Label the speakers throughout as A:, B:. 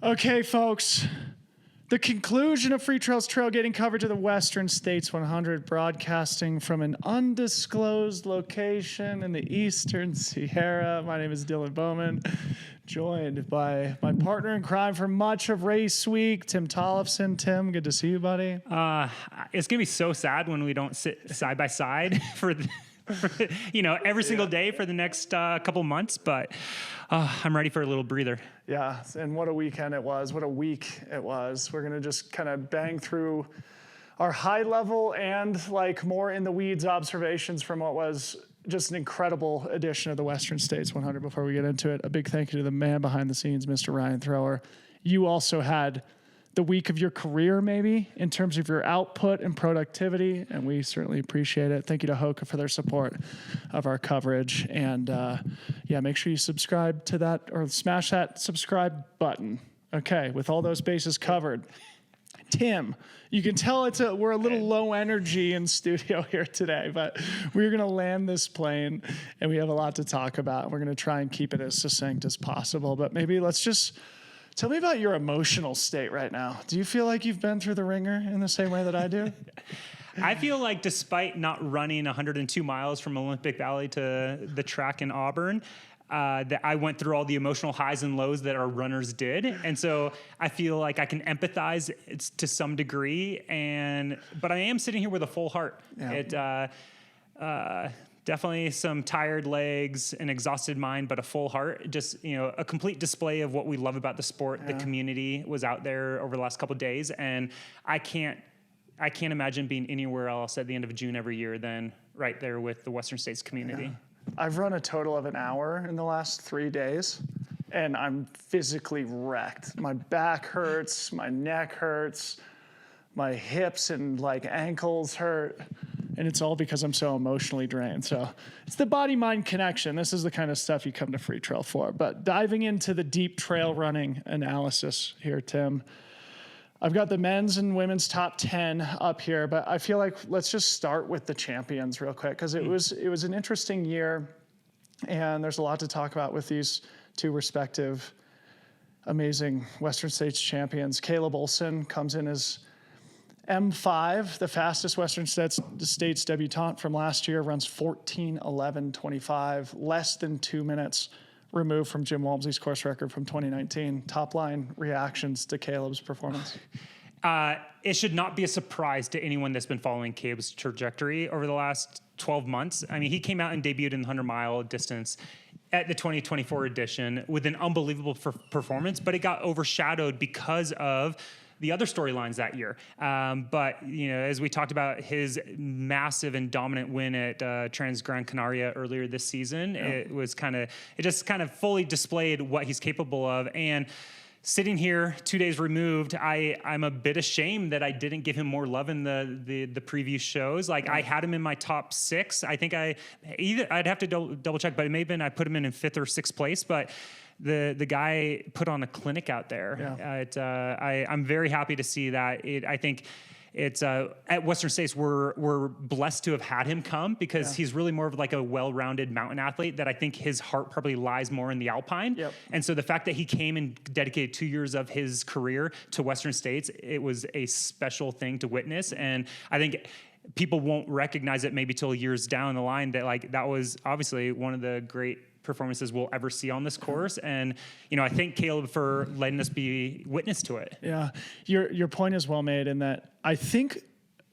A: Okay, folks. The conclusion of Freetrail's trailgating coverage of the Western States 100, broadcasting from an undisclosed location in the Eastern Sierra. My name is Dylan Bowman, joined by my partner in crime for much of race week, Tim Tollefson. Tim, good to see you, buddy.
B: It's gonna be so sad when we don't sit side by side for every single day for the next couple months, but I'm ready for a little breather.
A: Yeah, and what a weekend it was. What a week it was. We're going to just kind of bang through our high level and like more in the weeds observations from what was just an incredible edition of the Western States 100 before we get into it. A big thank you to the man behind the scenes, Mr. Ryan Thrower. You also had the week of your career, maybe, in terms of your output and productivity, and we certainly appreciate it. Thank you to HOKA for their support of our coverage. And make sure you subscribe to that or smash that subscribe button. Okay, with all those bases covered. Tim, you can tell we're a little low energy in studio here today, but we're going to land this plane, and we have a lot to talk about. We're going to try and keep it as succinct as possible, but maybe let's just tell me about your emotional state right now. Do you feel like you've been through the ringer in the same way that I do?
B: I feel like despite not running 102 miles from Olympic Valley to the track in Auburn, that I went through all the emotional highs and lows that our runners did. And so I feel like I can empathize to some degree, but I am sitting here with a full heart. Yeah. Definitely some tired legs, an exhausted mind, but a full heart. Just, a complete display of what we love about the sport. Yeah. The community was out there over the last couple of days, and I can't imagine being anywhere else at the end of June every year than right there with the Western States community.
A: Yeah. I've run a total of an hour in the last 3 days, and I'm physically wrecked. My back hurts, my neck hurts, my hips and ankles hurt. And it's all because I'm so emotionally drained. So it's the body-mind connection. This is the kind of stuff you come to Freetrail for. But diving into the deep trail running analysis here, Tim, I've got the men's and women's top 10 up here, but I feel like let's just start with the champions real quick, because it was an interesting year, and there's a lot to talk about with these two respective amazing Western States champions. Caleb Olsen comes in as M5, the fastest Western States debutant from last year, runs 14:11:25, less than 2 minutes removed from Jim Walmsley's course record from 2019. Top line reactions to Caleb's performance.
B: It should not be a surprise to anyone that's been following Caleb's trajectory over the last 12 months. I mean, he came out and debuted in the 100-mile distance at the 2024 edition with an unbelievable performance, but it got overshadowed because of the other storylines that year. But as we talked about his massive and dominant win at Trans Gran Canaria earlier this season, yeah. It just kind of fully displayed what he's capable of. And sitting here 2 days removed, I'm a bit ashamed that I didn't give him more love in the previous shows. I had him in my top 6. I think I'd have to double check, but it may have been I put him in 5th or 6th place, but the guy put on a clinic out there. Yeah. I'm very happy to see that. I think it's at Western States we're blessed to have had him come, because he's really more of a well-rounded mountain athlete that I think his heart probably lies more in the alpine. Yep. And so the fact that he came and dedicated 2 years of his career to Western States, it was a special thing to witness. And I think people won't recognize it maybe till years down the line that that was obviously one of the great performances we'll ever see on this course. And, I thank Caleb for letting us be witness to it. Yeah.
A: Your point is well made in that I think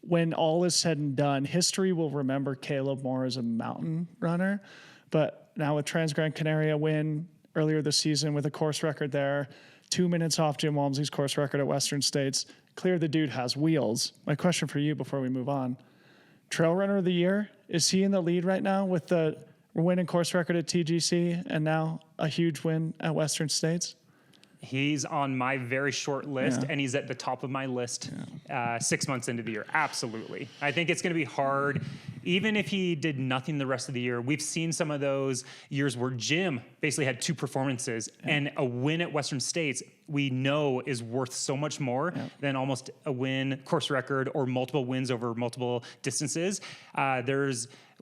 A: when all is said and done, history will remember Caleb more as a mountain runner. But now with Trans Gran Canaria win earlier this season with a course record there, 2 minutes off Jim Walmsley's course record at Western States, clear the dude has wheels. My question for you before we move on, Trail Runner of the Year, is he in the lead right now with the winning course record at TGC and now a huge win at Western States?
B: He's on my very short list, and he's at the top of my list 6 months into the year. Absolutely. I think it's going to be hard, even if he did nothing the rest of the year. We've seen some of those years where Jim basically had 2 performances, and a win at Western States we know is worth so much more than almost a win, course record, or multiple wins over multiple distances.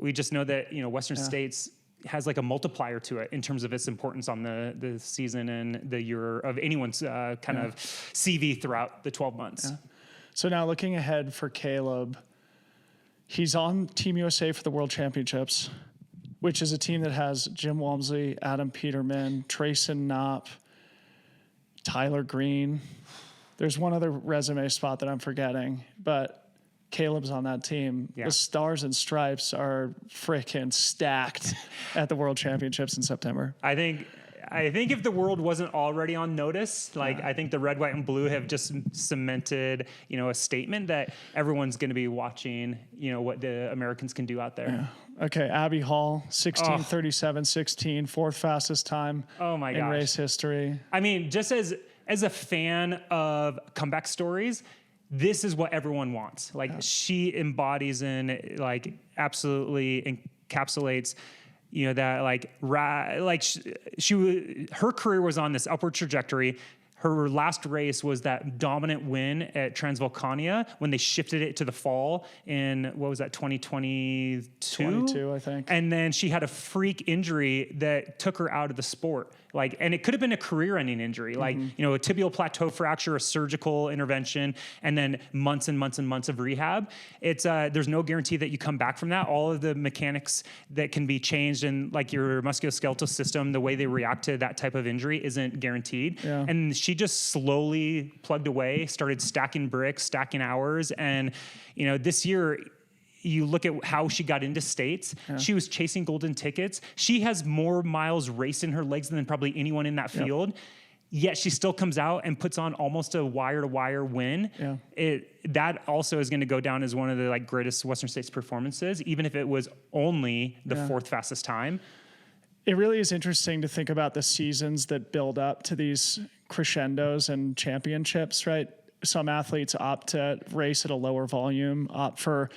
B: We just know that Western States has like a multiplier to it in terms of its importance on the season and the year of anyone's kind of CV throughout the 12 months.
A: Yeah. So now looking ahead for Caleb, he's on Team USA for the World Championships, which is a team that has Jim Walmsley, Adam Peterman, Trayson Knopp, Tyler Green. There's one other resume spot that I'm forgetting, but Caleb's on that team.
B: Yeah.
A: The Stars and Stripes are freaking stacked at the World Championships in September.
B: I think if the world wasn't already on notice, I think the red, white, and blue have just cemented, a statement that everyone's going to be watching, what the Americans can do out there.
A: Yeah. Okay, Abby Hall, 16:37.16, fourth fastest time in race history.
B: I mean, just as a fan of comeback stories, this is what everyone wants. She embodies and absolutely encapsulates her career was on this upward trajectory. Her last race was that dominant win at Transvolcania when they shifted it to the fall in, 2022?
A: 22, I think.
B: And then she had a freak injury that took her out of the sport. And it could have been a career-ending injury, a tibial plateau fracture, a surgical intervention, and then months and months and months of rehab. It's there's no guarantee that you come back from that. All of the mechanics that can be changed in your musculoskeletal system, the way they react to that type of injury isn't guaranteed. Yeah. And she just slowly plugged away, started stacking bricks, stacking hours, and this year, you look at how she got into states. Yeah. She was chasing golden tickets. She has more miles raced in her legs than probably anyone in that field. Yet she still comes out and puts on almost a wire-to-wire win. Yeah. That also is going to go down as one of the greatest Western States performances, even if it was only the fourth fastest time.
A: It really is interesting to think about the seasons that build up to these crescendos and championships, right? Some athletes opt to race at a lower volume, opt for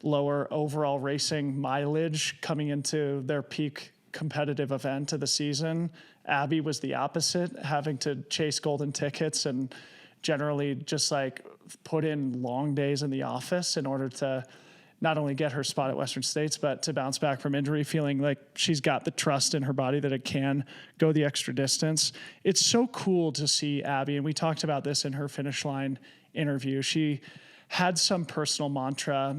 A: lower overall racing mileage coming into their peak competitive event of the season. Abby was the opposite, having to chase golden tickets and generally just put in long days in the office in order to not only get her spot at Western States, but to bounce back from injury, feeling like she's got the trust in her body that it can go the extra distance. It's so cool to see Abby, and we talked about this in her finish line interview. She had some personal mantra.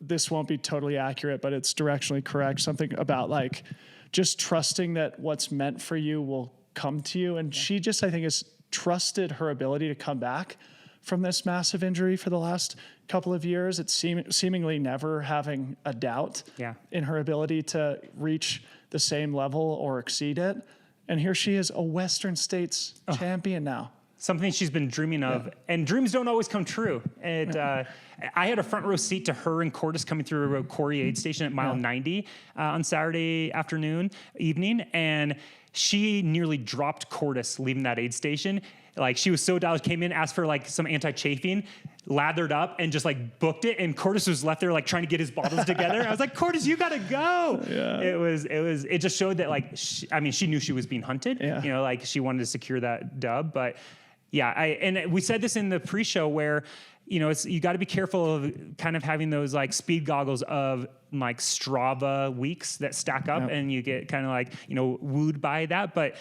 A: This won't be totally accurate, but it's directionally correct. Something about just trusting that what's meant for you will come to you. And she just, I think, has trusted her ability to come back from this massive injury for the last couple of years. It's seemingly never having a doubt in her ability to reach the same level or exceed it. And here she is, a Western States champion now.
B: Something she's been dreaming of, and dreams don't always come true. I had a front row seat to her and Cordis coming through a Quarry aid station at mile 90 on Saturday evening, and she nearly dropped Cordis leaving that aid station. She was so dialed, came in, asked for some anti-chafing, lathered up, and just booked it. And Cordis was left there trying to get his bottles together. I was like, Cordis, you gotta go. Yeah. It just showed that she knew she was being hunted. Yeah. She wanted to secure that dub, but. Yeah, and we said this in the pre-show where, you got to be careful of kind of having those speed goggles of Strava weeks that stack up, and you get kind of wooed by that. But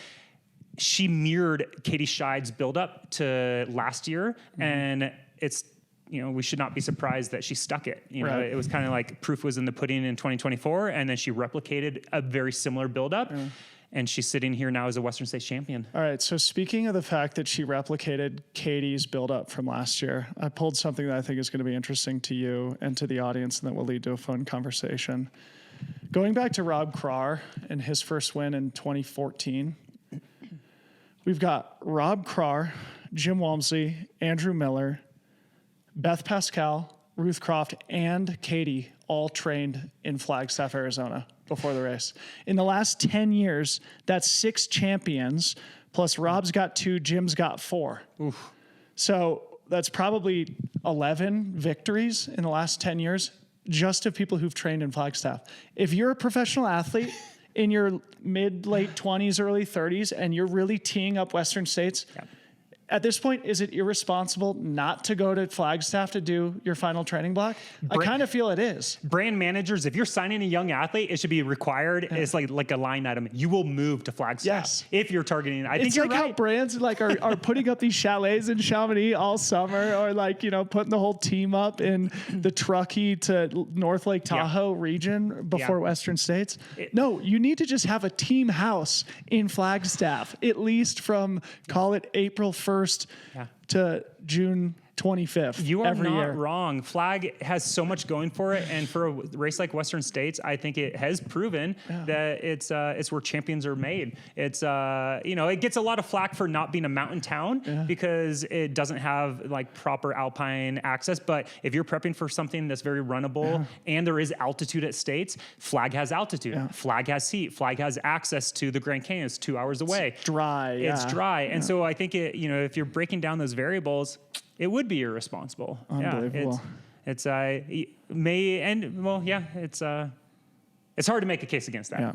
B: she mirrored Katie Scheid's build up to last year, and it's we should not be surprised that she stuck it. It was kind of proof was in the pudding in 2024, and then she replicated a very similar build up. Yeah. And she's sitting here now as a Western States champion. All
A: right, so speaking of the fact that she replicated Katie's build-up from last year, I pulled something that I think is going to be interesting to you and to the audience and that will lead to a fun conversation. Going back to Rob Krar and his first win in 2014, we've got Rob Krar, Jim Walmsley, Andrew Miller, Beth Pascal, Ruth Croft, and Katie all trained in Flagstaff, Arizona before the race. In the last 10 years, that's 6 champions, plus Rob's got 2, Jim's got 4. Oof. So that's probably 11 victories in the last 10 years, just of people who've trained in Flagstaff. If you're a professional athlete in your late 20s, early 30s, and you're really teeing up Western States, at this point, is it irresponsible not to go to Flagstaff to do your final training block? I kind of feel it is.
B: Brand managers, if you're signing a young athlete, it should be required. Yeah. It's like a line item. You will move to Flagstaff if you're targeting. I think
A: it's
B: you're
A: like
B: right.
A: How brands like are putting up these chalets in Chamonix all summer, or like, you know, putting the whole team up in the Truckee to North Lake Tahoe region before Western States. No, you need to just have a team house in Flagstaff, at least from, call it April 1st to June 25th.
B: You are
A: every
B: not
A: year.
B: wrong. Flag has so much going for it, and for a race like Western States, I think it has proven that it's where champions are made. It's it gets a lot of flack for not being a mountain town because it doesn't have like proper alpine access. But if you're prepping for something that's very runnable and there is altitude at States, Flag has altitude. Flag has heat. Flag has access to the Grand Canyon. It's 2 hours away.
A: It's dry.
B: It's dry, and so I think if you're breaking down those variables, it would be irresponsible.
A: Unbelievable.
B: It's hard to make a case against that.
A: Yeah.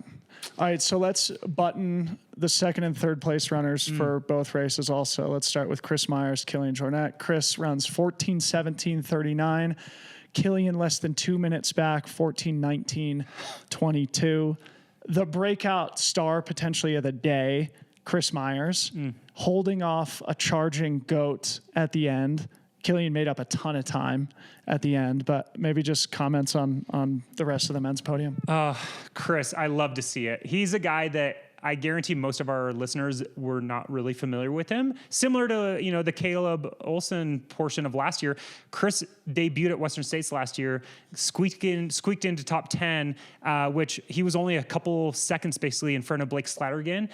A: All right, so let's button the second and third place runners for both races also. Let's start with Chris Myers, Kilian Jornet. Chris runs 14:17:39. Kilian less than 2 minutes back, 14:19:22. The breakout star potentially of the day, Chris Myers, holding off a charging goat at the end. Kilian made up a ton of time at the end, but maybe just comments on the rest of the men's podium.
B: Chris, I love to see it. He's a guy that I guarantee most of our listeners were not really familiar with him. Similar to, the Caleb Olsen portion of last year, Chris debuted at Western States last year, squeaked into top 10, which he was only a couple seconds basically in front of Blake Slattergan,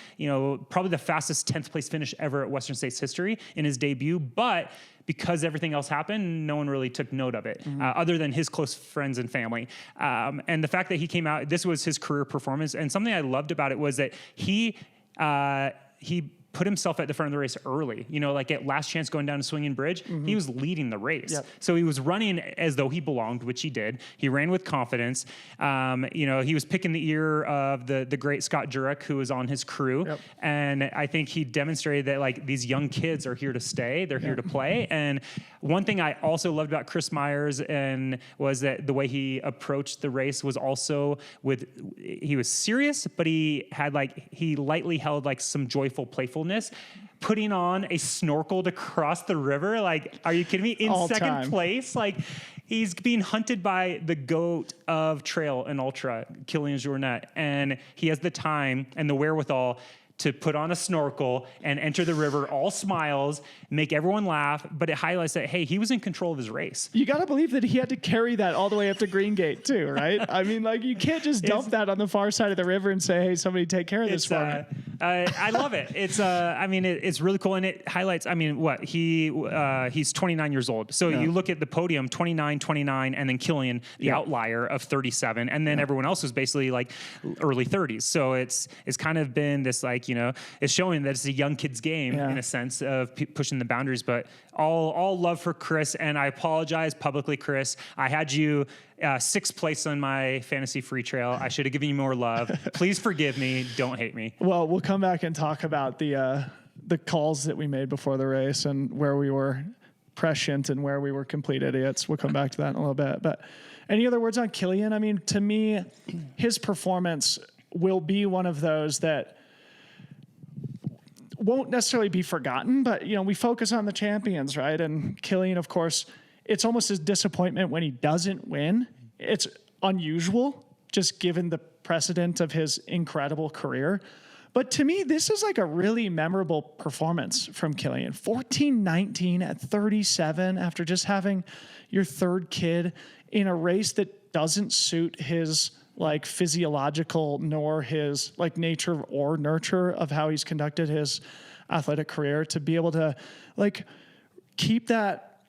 B: probably the fastest 10th place finish ever at Western States history in his debut. But because everything else happened, no one really took note of it, other than his close friends and family. And the fact that he came out, this was his career performance. And something I loved about it was that he put himself at the front of the race early. Like at last chance going down a swinging bridge, he was leading the race. Yep. So he was running as though he belonged, which he did. He ran with confidence. He was picking the ear of the great Scott Jurek, who was on his crew. Yep. And I think he demonstrated that like these young kids are here to stay. They're here to play. And one thing I also loved about Chris Myers was that the way he approached the race was also he was serious, but he lightly held like some joyful playfulness, putting on a snorkel to cross the river. Like, are you kidding me? In second place, like he's being hunted by the GOAT of trail and ultra, Kilian Jornet, and he has the time and the wherewithal to put on a snorkel and enter the river, all smiles, make everyone laugh, but it highlights that, hey, he was in control of his race.
A: You got to believe that he had to carry that all the way up to Green Gate too, right? I mean, like you can't just dump that on the far side of the river and say, hey, somebody take care of this for me.
B: I love it. It's really cool. And it highlights, he's 29 years old. So you look at the podium, 29, 29, and then Kilian, the outlier of 37. And then everyone else was basically like early 30s. So it's kind of been this like, it's showing that it's a young kid's game in a sense of pushing the boundaries. But all love for Chris, and I apologize publicly, Chris. I had you 6th place on my fantasy free trail. I should have given you more love. Please forgive me. Don't hate me.
A: Well, we'll come back and talk about the calls that we made before the race and where we were prescient and where we were complete idiots. We'll come back to that in a little bit. But any other words on Kilian? I mean, to me, his performance will be one of those that won't necessarily be forgotten, but we focus on the champions, right? And Kilian, of course, it's almost a disappointment when he doesn't win. It's unusual, just given the precedent of his incredible career. But to me, this is like a really memorable performance from Kilian. 14:19 at 37 after just having your third kid in a race that doesn't suit his like physiological nor his like nature or nurture of how he's conducted his athletic career, to be able to like keep that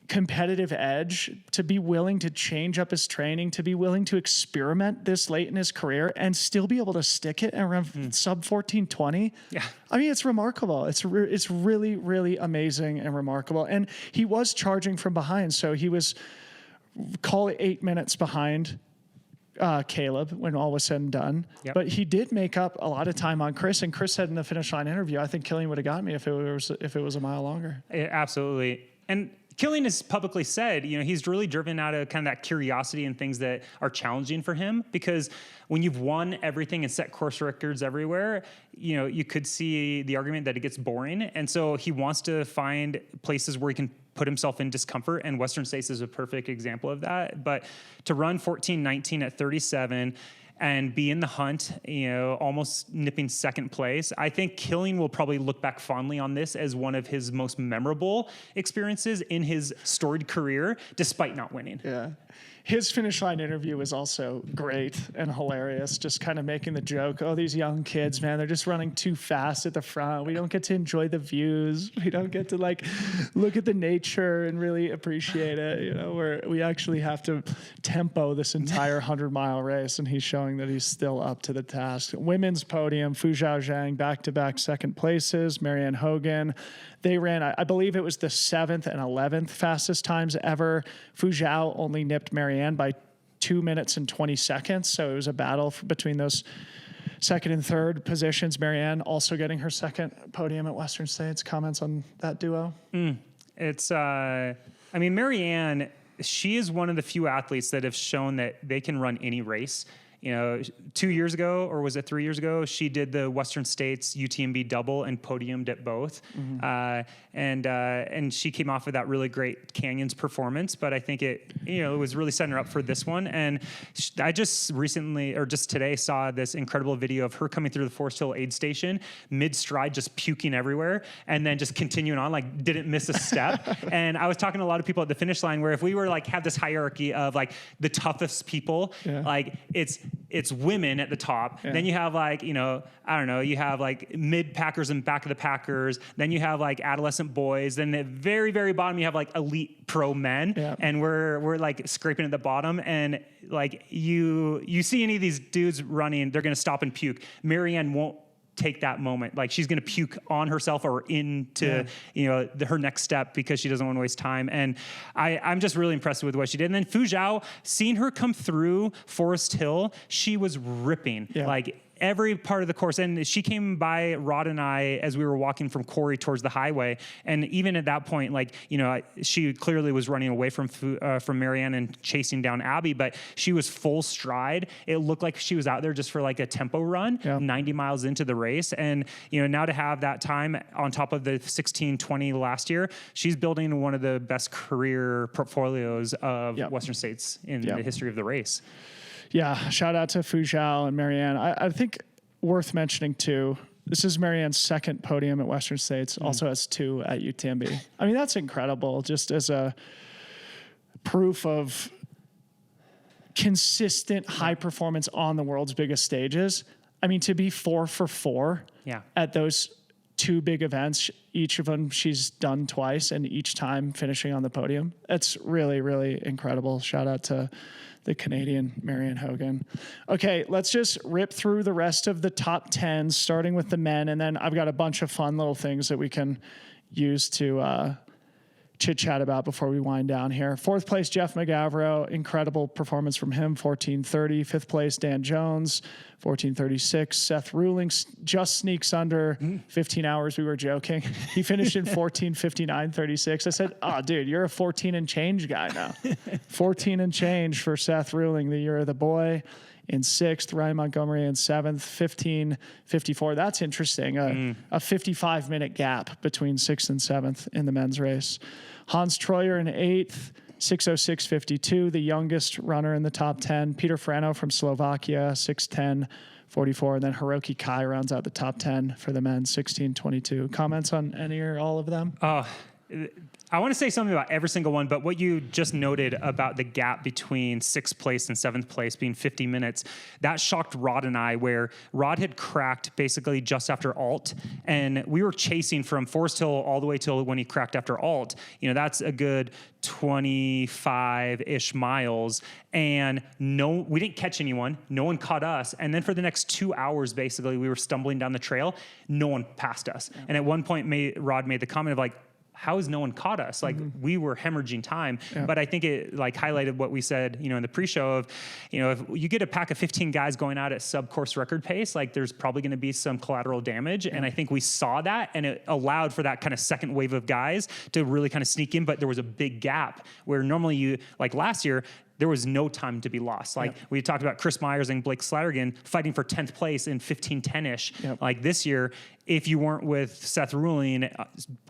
A: competitive edge, to be willing to change up his training, to be willing to experiment this late in his career and still be able to stick it around sub 14:20. Yeah. I mean, it's remarkable. It's really, really amazing and remarkable. And he was charging from behind. So he was, call it 8 minutes behind Caleb when all was said and done.
B: Yep.
A: But he did make up a lot of time on Chris, and Chris said in the finish line interview, I think Killian would have got me if it was a mile longer.
B: Yeah, absolutely. And Killian has publicly said, he's really driven out of kind of that curiosity and things that are challenging for him, because when you've won everything and set course records everywhere, you could see the argument that it gets boring. And so he wants to find places where he can put himself in discomfort, and Western States is a perfect example of that. But to run 14:19 at 37 and be in the hunt, almost nipping second place, I think Killian will probably look back fondly on this as one of his most memorable experiences in his storied career, despite not winning.
A: Yeah. His finish line interview was also great and hilarious, just kind of making the joke, oh, these young kids, man, they're just running too fast at the front. We don't get to enjoy the views. We don't get to look at the nature and really appreciate it. Where we actually have to tempo this entire 100-mile race, and he's showing that he's still up to the task. Women's podium, Fu Zhao Zhang, back-to-back second places, Marianne Hogan. They ran, I believe it was the 7th and 11th fastest times ever. Fu Zhao only nipped Marianne by 2 minutes and 20 seconds. So it was a battle between those second and third positions. Marianne also getting her second podium at Western States. Comments on that duo?
B: Marianne, she is one of the few athletes that have shown that they can run any race. 2 years ago, or was it 3 years ago, she did the Western States UTMB double and podiumed at both. Mm-hmm. And she came off of that really great Canyons performance, but I think it was really setting her up for this one. And I just recently, or just today, saw this incredible video of her coming through the Forest Hill aid station, mid-stride, just puking everywhere, and then just continuing on, didn't miss a step. And I was talking to a lot of people at the finish line where if we were have this hierarchy of the toughest people, it's women at the top. Yeah. Then you have you have mid packers and back of the packers. Then you have adolescent boys. Then the very, very bottom, you have elite pro men. Yeah. And we're scraping at the bottom. And you see any of these dudes running, they're going to stop and puke. Marianne won't take that moment. She's going to puke on herself or into, her next step because she doesn't want to waste time. And I'm just really impressed with what she did. And then Fu Zhao, seeing her come through Forest Hill, she was ripping. Yeah. Every part of the course. And she came by Rod and I as we were walking from Quarry towards the highway. And even at that point, she clearly was running away from Marianne and chasing down Abby, but she was full stride. It looked like she was out there just for a tempo run, 90 miles into the race. And, now to have that time on top of the 16:20 last year, she's building one of the best career portfolios of Western States in the history of the race.
A: Yeah, shout out to Fu Zhao and Marianne. I think worth mentioning too, this is Marianne's second podium at Western States, also has 2 at UTMB. That's incredible, just as a proof of consistent high performance on the world's biggest stages. To be 4 for 4 at those 2 big events, each of them she's done twice, and each time finishing on the podium. That's really, really incredible. Shout out to the Canadian Marianne Hogan. Okay, let's just rip through the rest of the top 10, starting with the men, and then I've got a bunch of fun little things that we can use to chit-chat about before we wind down here. 4th place, Jeff McGavro. Incredible performance from him, 14:30. 5th place, Dan Jones, 14:36. Seth Rulings just sneaks under 15 hours. We were joking. He finished in 14:59:36. I said, oh, dude, you're a 14 and change guy now. 14 and change for Seth Ruling, the year of the boy. In 6th, Ryan Montgomery in 7th, 15:54. That's interesting. A 55-minute gap between 6th and 7th in the men's race. Hans Troyer in 8th, 6:06:52, the youngest runner in the top 10. Peter Frano from Slovakia, 6:10:44. And then Hiroki Kai rounds out the top 10 for the men, 16:22. Comments on any or all of them?
B: I want to say something about every single one, but what you just noted about the gap between 6th place and 7th place being 50 minutes, that shocked Rod and I, where Rod had cracked basically just after Alt, and we were chasing from Forest Hill all the way till when he cracked after Alt. That's a good 25-ish miles, and we didn't catch anyone. No one caught us. And then for the next 2 hours, basically, we were stumbling down the trail. No one passed us. Yeah. And at one point, Rod made the comment of how has no one caught us? Like we were hemorrhaging time, but I think it like highlighted what we said, in the pre-show of, if you get a pack of 15 guys going out at sub course record pace, like there's probably going to be some collateral damage. And I think we saw that, and it allowed for that kind of second wave of guys to really kind of sneak in. But there was a big gap where normally like last year, there was no time to be lost. Like we talked about Chris Myers and Blake Slattergan fighting for 10th place in 15:10-ish. Like this year, if you weren't with Seth Ruling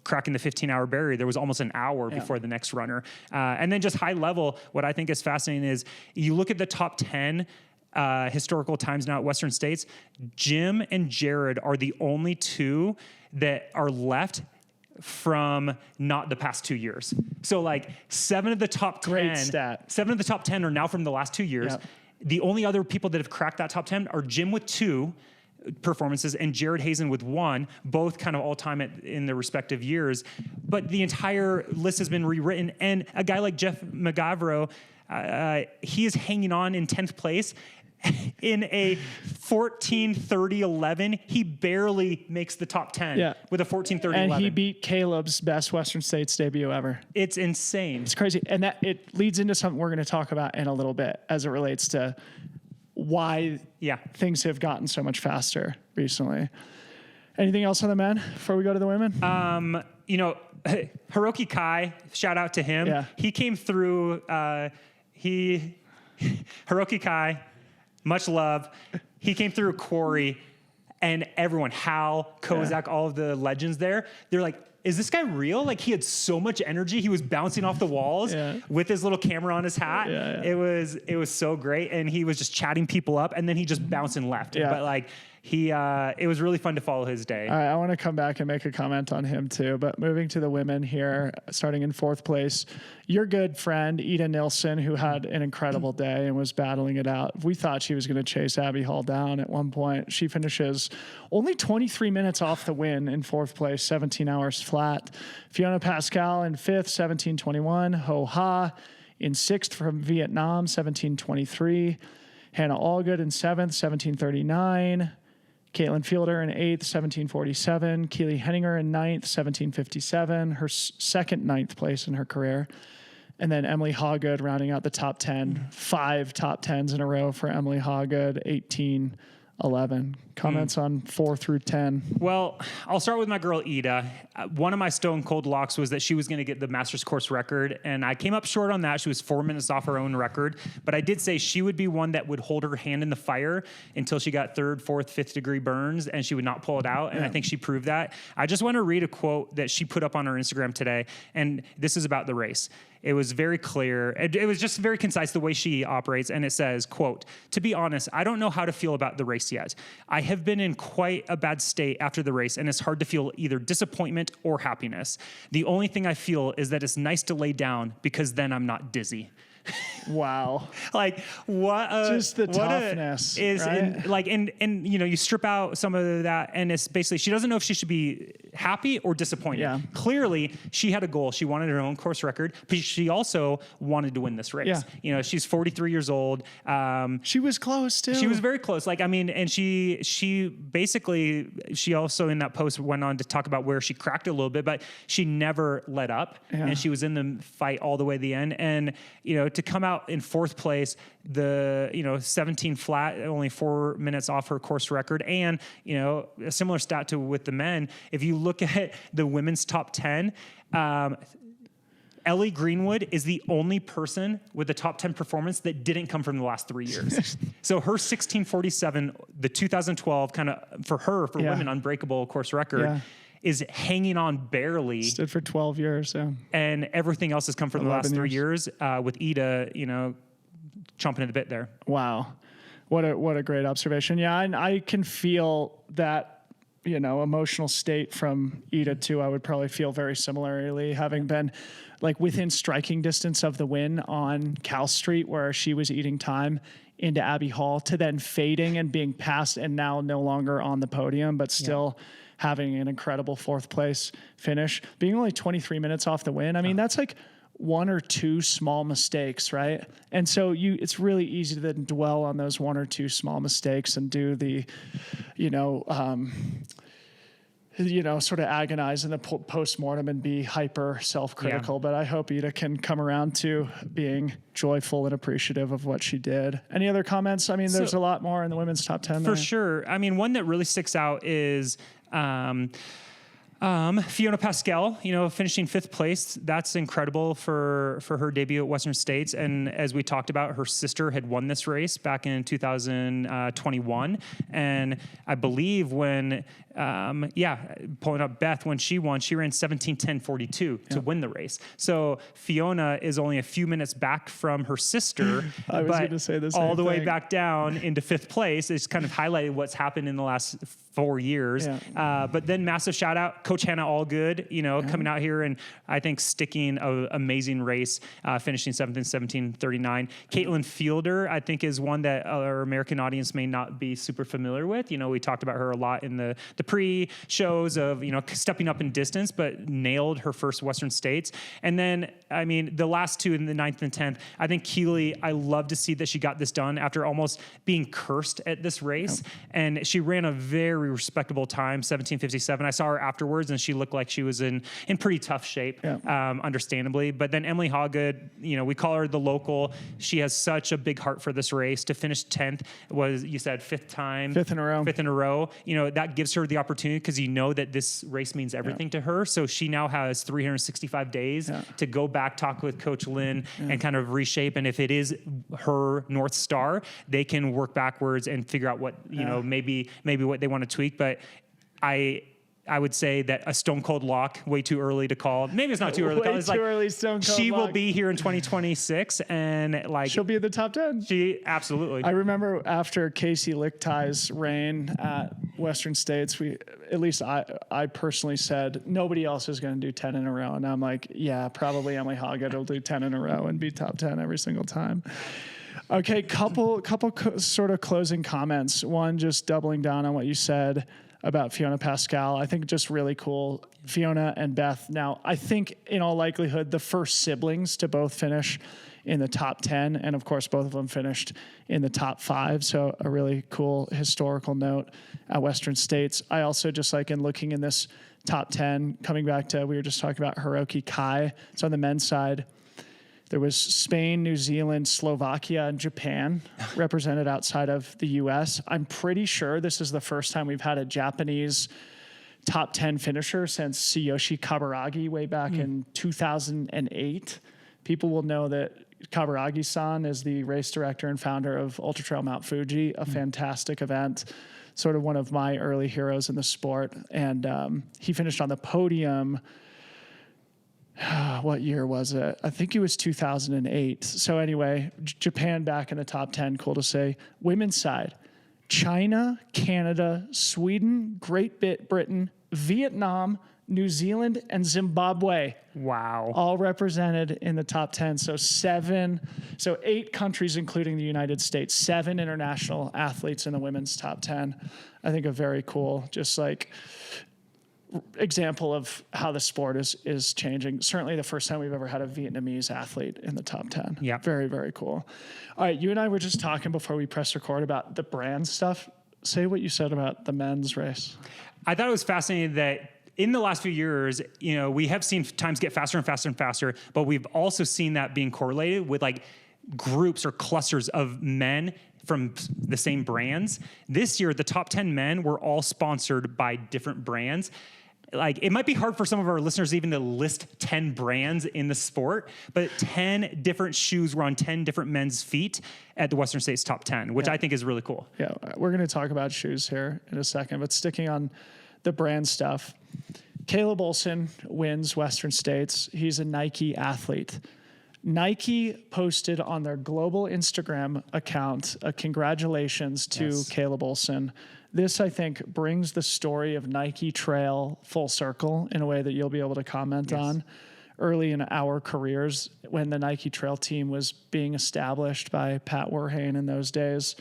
B: cracking the 15-hour barrier, there was almost an hour before the next runner. And then just high level, what I think is fascinating is you look at the top 10 historical times now at Western States. Jim and Jared are the only two that are left from not the past 2 years. So like 7 of the top 10, 7 of the top 10 are now from the last 2 years. The only other people that have cracked that top 10 are Jim with 2 performances and Jared Hazen with 1, both kind of all time in their respective years. But the entire list has been rewritten. And a guy like Jeff McGavro, he is hanging on in 10th place in a 14:30:11. He barely makes the top 10 with a 14:30:11.
A: And he beat Caleb's best Western States debut ever.
B: It's insane.
A: It's crazy. And that it leads into something we're going to talk about in a little bit as it relates to why things have gotten so much faster recently. Anything else on the men before we go to the women?
B: Hiroki Kai, shout out to him.
A: Yeah.
B: He came through, Hiroki Kai, much love. He came through a quarry, and everyone, Hal, Kozak, all of the legends there, they're like, is this guy real? Like, he had so much energy. He was bouncing off the walls with his little camera on his hat. It was so great. And he was just chatting people up, and then he just bounced and left. But like, it was really fun to follow his day.
A: All right, I want to come back and make a comment on him too. But moving to the women here, starting in 4th place, your good friend, Ida Nilsson, who had an incredible day and was battling it out. We thought she was going to chase Abby Hall down at one point. She finishes only 23 minutes off the win in 4th place, 17 hours flat. Fiona Pascal in 5th, 17:21. Ho Ha in 6th from Vietnam, 17:23. Hannah Allgood in 7th, 17:39. Caitlin Fielder in 8th, 17:47. Keely Henninger in 9th, 17:57. Her second 9th place in her career. And then Emily Hawgood rounding out the top 10. 5 top 10s in a row for Emily Hawgood, 18:11. Comments on 4 through 10?
B: Well, I'll start with my girl, Ida. One of my stone cold locks was that she was going to get the Masters course record, and I came up short on that. She was 4 minutes off her own record, but I did say she would be one that would hold her hand in the fire until she got 3rd, 4th, 5th degree burns, and she would not pull it out, and I think she proved that. I just want to read a quote that she put up on her Instagram today, and this is about the race. It was very clear. It was just very concise the way she operates, and it says, quote, "To be honest, I don't know how to feel about the race yet. I have been in quite a bad state after the race, and it's hard to feel either disappointment or happiness. The only thing I feel is that it's nice to lay down because then I'm not dizzy."
A: Wow.
B: Like what
A: just the toughness is right?
B: and you strip out some of that, and it's basically she doesn't know if she should be happy or disappointed. Clearly she had a goal. She wanted her own course record, but she also wanted to win this race. She's 43 years old.
A: She was close too.
B: She was very close. And she basically, she also in that post went on to talk about where she cracked a little bit, but she never let up, and she was in the fight all the way to the end. And to come out in 4th place, the 17 flat, only 4 minutes off her course record, and a similar stat to with the men. If you look at the women's top 10, Ellie Greenwood is the only person with a top 10 performance that didn't come from the last 3 years. So her 16:47, the 2012 kind of for women unbreakable course record. Is hanging on barely.
A: Stood for 12 years,
B: and everything else has come from the last 3 years. With Ida, chomping at the bit there.
A: Wow, what a great observation. Yeah, and I can feel that emotional state from Ida too. I would probably feel very similarly, having been like within striking distance of the win on Cal Street, where she was eating time into Abby Hall, to then fading and being passed, and now no longer on the podium, but still. Having an incredible 4th place finish, being only 23 minutes off the win. I mean, that's like 1 or 2 small mistakes, right? And so it's really easy to then dwell on those 1 or 2 small mistakes and do the, sort of agonize in the post-mortem and be hyper self-critical. But I hope Ida can come around to being joyful and appreciative of what she did. Any other comments? I mean, there's a lot more in the women's top 10.
B: For sure. I mean, one that really sticks out is Fiona Pascal, finishing 5th place. That's incredible for her debut at Western States. And as we talked about, her sister had won this race back in 2021. And I believe when, pulling up Beth, when she won, she ran 17:10:42 to win the race. So Fiona is only a few minutes back from her sister,
A: I was
B: but
A: going to say the same
B: all the way
A: thing.
B: back down into 5th place. It's kind of highlighted what's happened in the last 4 years. But then massive shout out, Coach Hannah Allgood, coming out here and I think sticking an amazing race, finishing 7th in 17:39. Caitlin Fielder, I think, is one that our American audience may not be super familiar with. We talked about her a lot in the pre-shows of, stepping up in distance, but nailed her first Western States. And then, I mean, the last two in the 9th and 10th, I think Keely, I love to see that she got this done after almost being cursed at this race. And she ran a very respectable time, 17:57. I saw her afterwards and she looked like she was in pretty tough shape, understandably. But then Emily Hawgood, we call her the local. She has such a big heart for this race. To finish 10th was, you said, 5th time.
A: 5th in a row.
B: 5th in a row. That gives her the opportunity because that this race means everything to her. So she now has 365 days to go back, talk with Coach Lynn and kind of reshape. And if it is her North Star, they can work backwards and figure out what, maybe what they want to tweak. But I would say that a Stone Cold lock, way too early to call. Maybe it's not too early.
A: Way too early, Stone Cold
B: she
A: lock.
B: will be here in 2026, and
A: she'll be in the top 10.
B: She absolutely.
A: I remember after Casey Lichtai's reign at Western States, I personally said nobody else is going to do 10 in a row, and I'm like, yeah, probably Emily Hawgood will do 10 in a row and be top 10 every single time. Okay, couple sort of closing comments. One, just doubling down on what you said about Fiona Pascal. I think just really cool. Fiona and Beth. Now, I think in all likelihood, the first siblings to both finish in the top 10. And of course, both of them finished in the top 5. So a really cool historical note at Western States. I also just like in looking in this top 10, coming back to, we were just talking about Hiroki Kai. So on the men's side, there was Spain, New Zealand, Slovakia, and Japan represented outside of the U.S. I'm pretty sure this is the first time we've had a Japanese top 10 finisher since Tsuyoshi Kaburagi way back in 2008. People will know that Kaburagi-san is the race director and founder of Ultra Trail Mount Fuji, a fantastic event, sort of one of my early heroes in the sport. And he finished on the podium. What year was it? I think it was 2008. So anyway, Japan back in the top 10, cool to say. Women's side, China, Canada, Sweden, Great Britain, Vietnam, New Zealand, and Zimbabwe.
B: Wow.
A: All represented in the top 10. So 8 countries, including the United States, 7 international athletes in the women's top 10. I think a very cool, just like example of how the sport is changing. Certainly the first time we've ever had a Vietnamese athlete in the top 10.
B: Yeah.
A: Very, very cool. All right. You and I were just talking before we press record about the brand stuff. Say what you said about the men's race.
B: I thought it was fascinating that in the last few years, we have seen times get faster and faster and faster, but we've also seen that being correlated with like groups or clusters of men from the same brands. This year, the top 10 men were all sponsored by different brands. Like, it might be hard for some of our listeners even to list 10 brands in the sport, but 10 different shoes were on 10 different men's feet at the Western States top 10, which I think is really cool.
A: Yeah, we're going to talk about shoes here in a second, but sticking on the brand stuff, Caleb Olsen wins Western States. He's a Nike athlete. Nike posted on their global Instagram account a congratulations to Caleb Olsen. This, I think, brings the story of Nike Trail full circle in a way that you'll be able to comment on. Early in our careers, when the Nike Trail team was being established by Pat Werhane in those days,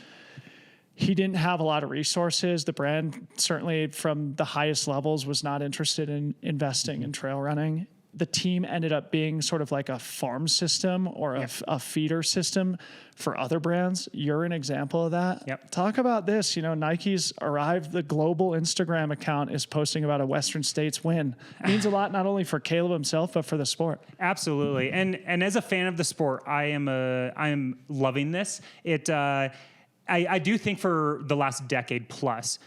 A: he didn't have a lot of resources. The brand, certainly from the highest levels, was not interested in investing in trail running. the team ended up being sort of like a farm system or a feeder system for other brands. You're an example of that.
B: Yep.
A: Talk about this. Nike's arrived. The global Instagram account is posting about a Western States win. It means a lot, not only for Caleb himself, but for the sport.
B: Absolutely. And as a fan of the sport, I am loving this. I do think for the last decade plus,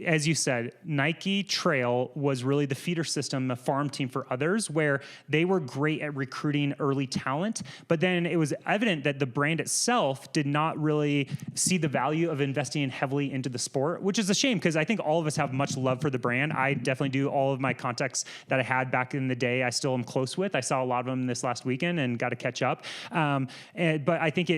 B: as you said, Nike Trail was really the feeder system, a farm team for others, where they were great at recruiting early talent. But then it was evident that the brand itself did not really see the value of investing heavily into the sport, which is a shame because I think all of us have much love for the brand. I definitely do. All of my contacts that I had back in the day, I still am close with. I saw a lot of them this last weekend and got to catch up. But I think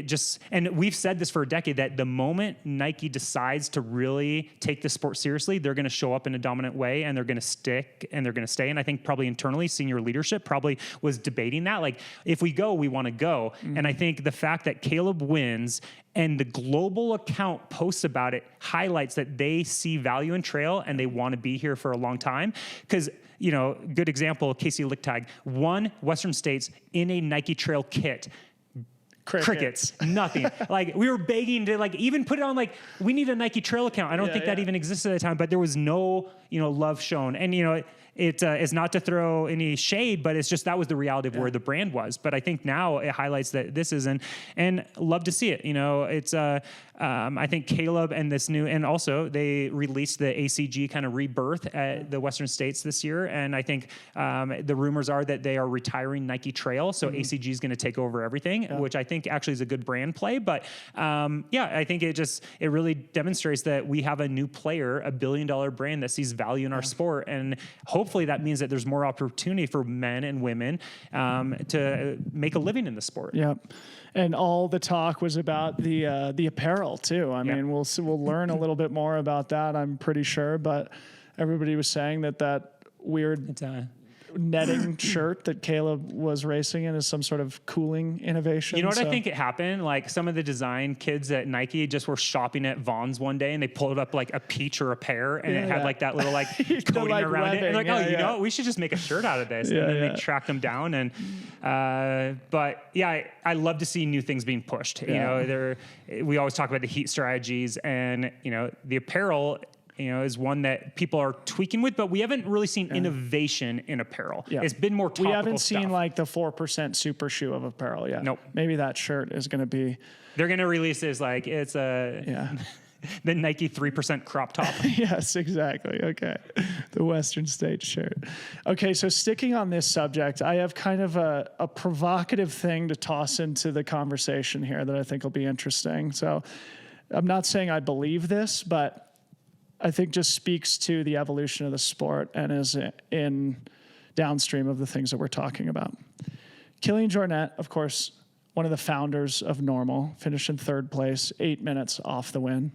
B: and we've said this for a decade, that the moment Nike decides to really take the sport seriously, they're going to show up in a dominant way and they're going to stick and they're going to stay. And I think probably internally, senior leadership probably was debating that. Like, if we go, we want to go. Mm-hmm. And I think the fact that Caleb wins and the global account posts about it highlights that they see value in trail and they want to be here for a long time. Because, good example, Casey Lichttag won Western States in a Nike Trail kit. Crickets. Nothing. Like, we were begging to even put it on, we need a Nike Trail account. I don't think that even existed at the time, but there was no, love shown. And, it is not to throw any shade, but it's just that was the reality of where the brand was. But I think now it highlights that this isn't, and love to see it. It's I think Caleb and this new, and also they released the ACG kind of rebirth at the Western States this year, and I think the rumors are that they are retiring Nike Trail, so ACG is going to take over everything, which I think actually is a good brand play. But I think it really demonstrates that we have a new player, a $1 billion brand that sees value in our sport, and hopefully that means that there's more opportunity for men and women to make a living in the sport.
A: Yep. And all the talk was about the apparel too. I mean, we'll learn a little bit more about that, I'm pretty sure. But everybody was saying that weird netting shirt that Caleb was racing in is some sort of cooling innovation.
B: You know what I think it happened? Like, some of the design kids at Nike just were shopping at Vaughn's one day and they pulled up a peach or a pear and it had that little coating around it. And they're like, you know what? We should just make a shirt out of this. And then they tracked them down. And I love to see new things being pushed. We always talk about the heat strategies, and the apparel is one that people are tweaking with, but we haven't really seen innovation in apparel. Yeah. It's been more topical.
A: We haven't seen
B: stuff.
A: The 4% super shoe of apparel yet.
B: Nope.
A: Maybe that shirt is going to be.
B: They're going to release this it's a the Nike 3% crop top.
A: Yes, exactly. Okay, the Western States shirt. Okay, so sticking on this subject, I have kind of a provocative thing to toss into the conversation here that I think will be interesting. So, I'm not saying I believe this, but I think just speaks to the evolution of the sport and is in downstream of the things that we're talking about. Kilian Jornet, of course, one of the founders of Normal, finished in third place, 8 minutes off the win.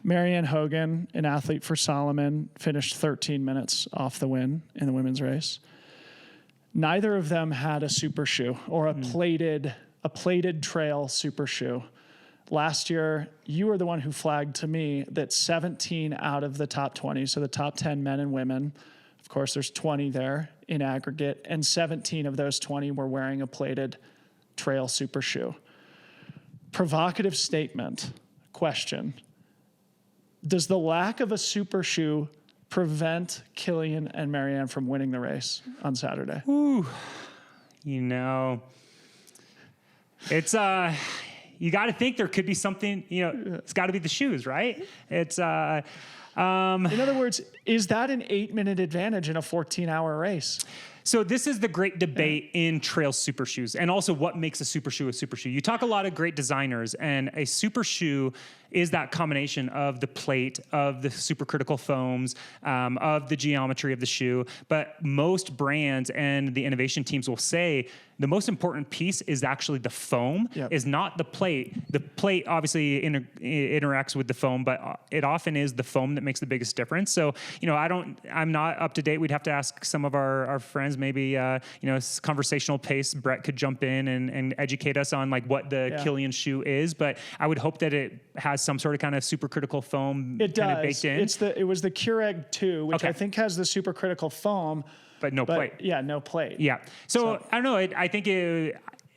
A: Marianne Hogan, an athlete for Salomon, finished 13 minutes off the win in the women's race. Neither of them had a super shoe or a plated trail super shoe. Last year, you were the one who flagged to me that 17 out of the top 20, so the top 10 men and women, of course, there's 20 there in aggregate, and 17 of those 20 were wearing a plated trail super shoe. Provocative statement, question. Does the lack of a super shoe prevent Kilian and Marianne from winning the race on Saturday?
B: Ooh, it's you got to think there could be something, it's got to be the shoes, right? It's, in
A: other words, is that an 8-minute advantage in a 14-hour race?
B: So this is the great debate in trail super shoes, and also what makes a super shoe a super shoe. You talk a lot of great designers, and a super shoe is that combination of the plate, of the supercritical foams, of the geometry of the shoe. But most brands and the innovation teams will say the most important piece is actually the foam, is not the plate. The plate obviously interacts with the foam, but it often is the foam that makes the biggest difference. So, I'm not up to date. We'd have to ask some of our friends, maybe, conversational pace. Brett could jump in and educate us on what the Kilian shoe is. But I would hope that it has some sort of kind of supercritical foam kind of baked in.
A: It was the Keurig 2, which I think has the supercritical foam.
B: but no plate.
A: Yeah, no plate.
B: Yeah. So I don't know. I think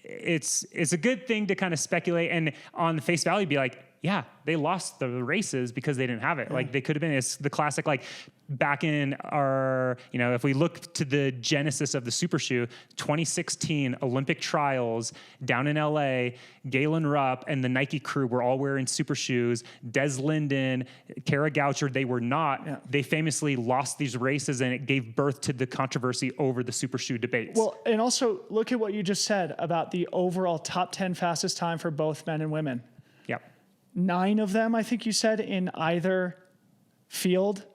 B: it's a good thing to kind of speculate and on the face value be like, yeah, they lost the races because they didn't have it. Like they could have been, it's the classic, like back in our, if we look to the genesis of the super shoe, 2016 Olympic trials down in LA, Galen Rupp and the Nike crew were all wearing super shoes. Des Linden, Kara Goucher, they were not. Yeah. They famously lost these races and it gave birth to the controversy over the super shoe debates.
A: Well, and also look at what you just said about the overall top 10 fastest time for both men and women.
B: Yeah.
A: 9 of them, I think you said, in either field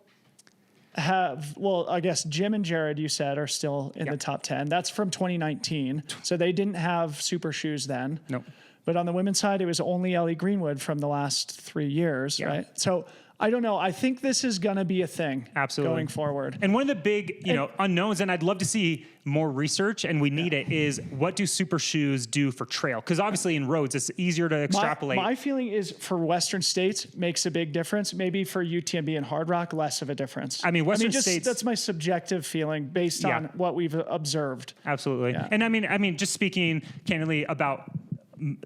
A: I guess Jim and Jared, you said, are still in the top 10. That's from 2019. So they didn't have super shoes then.
B: Nope.
A: But on the women's side, it was only Ellie Greenwood from the last 3 years, right? So I don't know. I think this is going to be a thing going forward.
B: And one of the big, unknowns, and I'd love to see more research, and we need it, is what do super shoes do for trail? Because obviously in roads, it's easier to extrapolate.
A: My feeling is for Western States, makes a big difference. Maybe for UTMB and Hard Rock, less of a difference.
B: Western States.
A: That's my subjective feeling based on what we've observed.
B: Absolutely. Yeah. And I mean, just speaking candidly about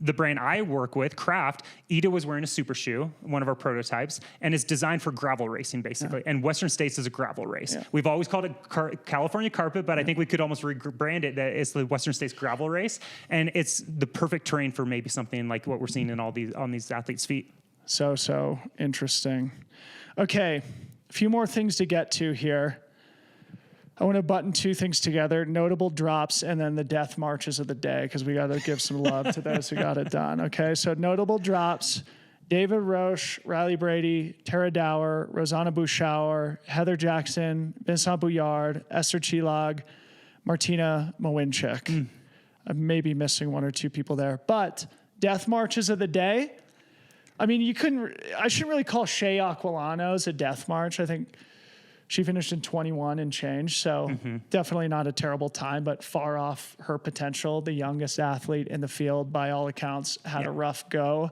B: the brand I work with, Craft, Ida was wearing a super shoe, one of our prototypes, and it's designed for gravel racing, basically. Yeah. And Western States is a gravel race. Yeah. We've always called it California Carpet, but I think we could almost rebrand it that it's the Western States gravel race. And it's the perfect terrain for maybe something like what we're seeing on these athletes' feet.
A: So interesting. Okay, a few more things to get to here. I want to button 2 things together, notable drops and then the death marches of the day, because we got to give some love to those who got it done. Okay, so notable drops, David Roche, Riley Brady, Tara Dower, Rosanna Bouchauer, Heather Jackson, Vincent Bouillard, Esther Chilag, Martina Mowinchik. I may be missing 1 or 2 people there, but death marches of the day. I mean, I shouldn't really call Shea Aquilano's a death march. I think she finished in 21 and change, so definitely not a terrible time, but far off her potential. The youngest athlete in the field, by all accounts, had a rough go.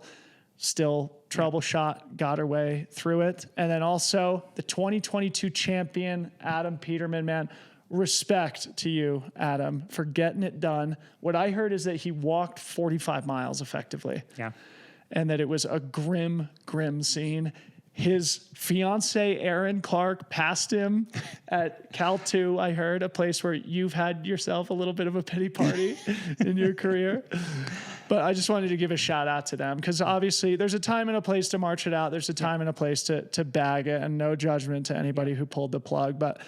A: Still troubleshot, got her way through it. And then also the 2022 champion, Adam Peterman, man. Respect to you, Adam, for getting it done. What I heard is that he walked 45 miles effectively. Yeah. And that it was a grim scene. His fiance, Erin Clark, passed him at Cal 2, I heard, a place where you've had yourself a little bit of a pity party in your career. But I just wanted to give a shout out to them, because obviously there's a time and a place to march it out. There's a time and a place to bag it, and no judgment to anybody who pulled the plug. But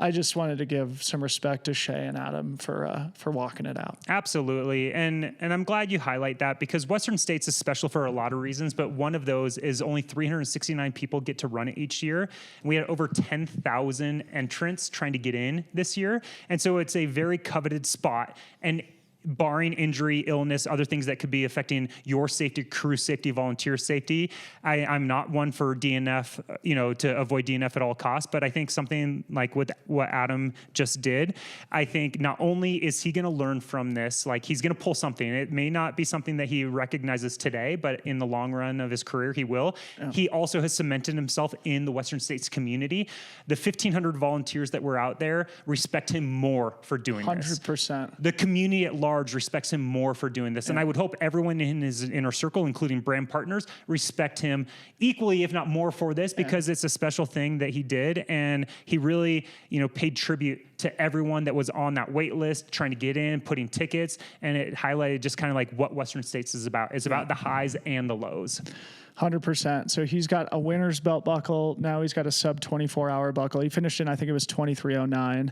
A: I just wanted to give some respect to Shea and Adam for walking it out.
B: Absolutely. And I'm glad you highlight that, because Western States is special for a lot of reasons, but one of those is only 369 people get to run it each year. And we had over 10,000 entrants trying to get in this year. And so it's a very coveted spot. And barring injury, illness, other things that could be affecting your safety, crew safety, volunteer safety. I'm not one for DNF, to avoid DNF at all costs, but I think something like what Adam just did, I think not only is he going to learn from this, like he's going to pull something. It may not be something that he recognizes today, but in the long run of his career, he will. Yeah. He also has cemented himself in the Western States community. The 1,500 volunteers that were out there respect him more for doing 100%.
A: This. 100%.
B: The community at large respects him more for doing this. And I would hope everyone in his inner circle, including brand partners, respect him equally, if not more, for this, because it's a special thing that he did. And he really, paid tribute to everyone that was on that wait list, trying to get in, putting tickets. And it highlighted just kind of like what Western States is about. It's about the highs and the lows.
A: 100%. So he's got a winner's belt buckle. Now he's got a sub 24-hour buckle. He finished in, I think it was 23:09.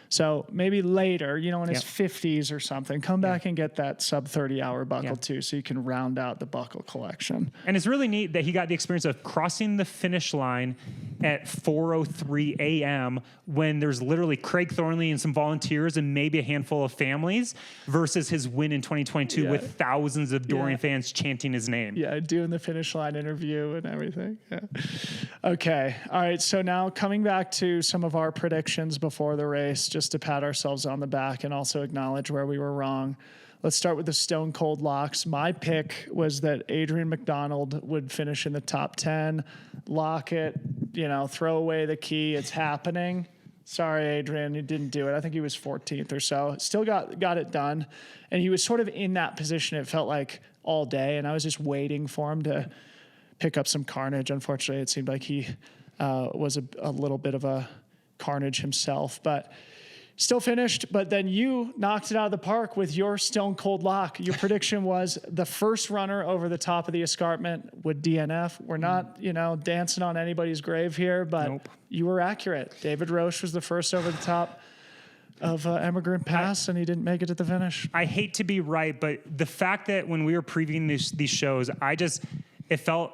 A: So maybe later, in his 50s or something, come back and get that sub 30-hour buckle too, so you can round out the buckle collection.
B: And it's really neat that he got the experience of crossing the finish line at 4:03 a.m. when there's literally Craig Thornley and some volunteers and maybe a handful of families, versus his win in 2022 with thousands of Dorian fans chanting his name.
A: Yeah, doing the finish line interview and everything. Yeah. Okay. All right. So now coming back to some of our predictions before the race, just to pat ourselves on the back and also acknowledge where we were wrong. Let's start with the stone cold locks. My pick was that Adrian McDonald would finish in the top 10, lock it, throw away the key. It's happening. Sorry, Adrian, he didn't do it. I think he was 14th or so. Still got it done. And he was sort of in that position, it felt like, all day. And I was just waiting for him to pick up some carnage. Unfortunately, it seemed like he was a little bit of a carnage himself. But still finished, but then you knocked it out of the park with your stone cold lock. Your prediction was the first runner over the top of the escarpment would DNF. We're not, dancing on anybody's grave here, but You were accurate. David Roche was the first over the top of Emigrant Pass, and he didn't make it to the finish.
B: I hate to be right, but the fact that when we were previewing these shows, it felt